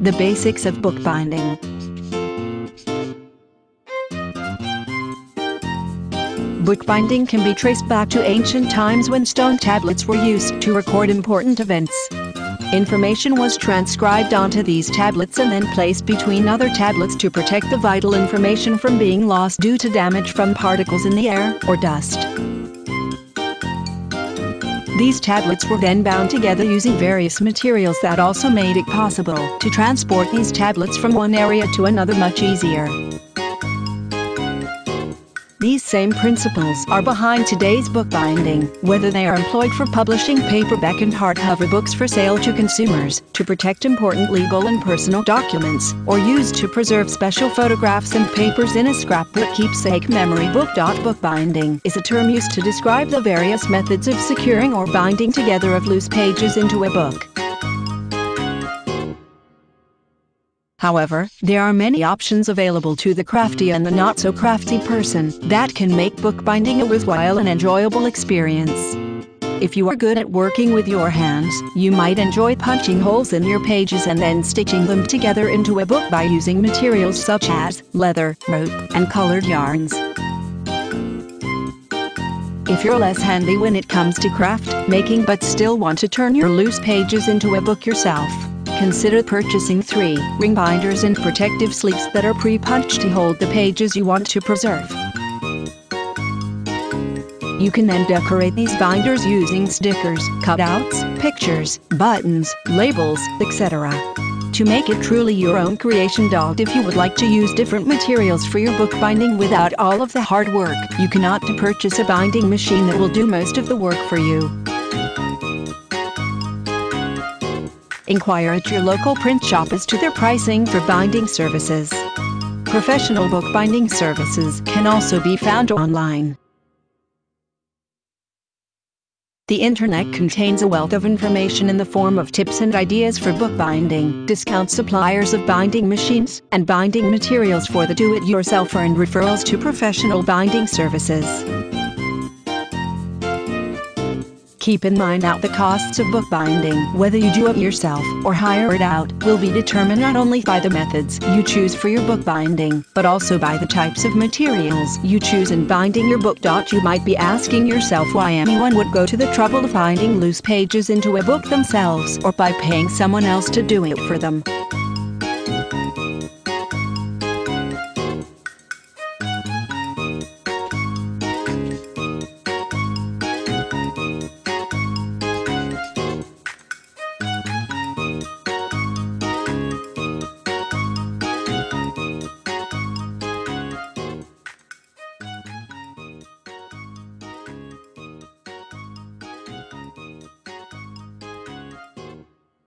The Basics of Bookbinding. Bookbinding can be traced back to ancient times when stone tablets were used to record important events. Information was transcribed onto these tablets and then placed between other tablets to protect the vital information from being lost due to damage from particles in the air or dust. These tablets were then bound together using various materials that also made it possible to transport these tablets from one area to another much easier. These same principles are behind today's bookbinding, whether they are employed for publishing paperback and hardcover books for sale to consumers, to protect important legal and personal documents, or used to preserve special photographs and papers in a scrapbook keepsake memory book. Bookbinding is a term used to describe the various methods of securing or binding together of loose pages into a book. However, there are many options available to the crafty and the not-so-crafty person that can make bookbinding a worthwhile and enjoyable experience. If you are good at working with your hands, you might enjoy punching holes in your pages and then stitching them together into a book by using materials such as leather, rope, and colored yarns. If you're less handy when it comes to craft making but still want to turn your loose pages into a book yourself, consider purchasing 3-ring binders and protective sleeves that are pre-punched to hold the pages you want to preserve. You can then decorate these binders using stickers, cutouts, pictures, buttons, labels, etc. to make it truly your own creation. If you would like to use different materials for your bookbinding without all of the hard work, you can opt to purchase a binding machine that will do most of the work for you. Inquire at your local print shop as to their pricing for binding services. Professional bookbinding services can also be found online. The internet contains a wealth of information in the form of tips and ideas for bookbinding, discount suppliers of binding machines, and binding materials for the do-it-yourselfer, and referrals to professional binding services. Keep in mind that the costs of bookbinding, whether you do it yourself or hire it out, will be determined not only by the methods you choose for your bookbinding, but also by the types of materials you choose in binding your book. You might be asking yourself why anyone would go to the trouble of binding loose pages into a book themselves or by paying someone else to do it for them.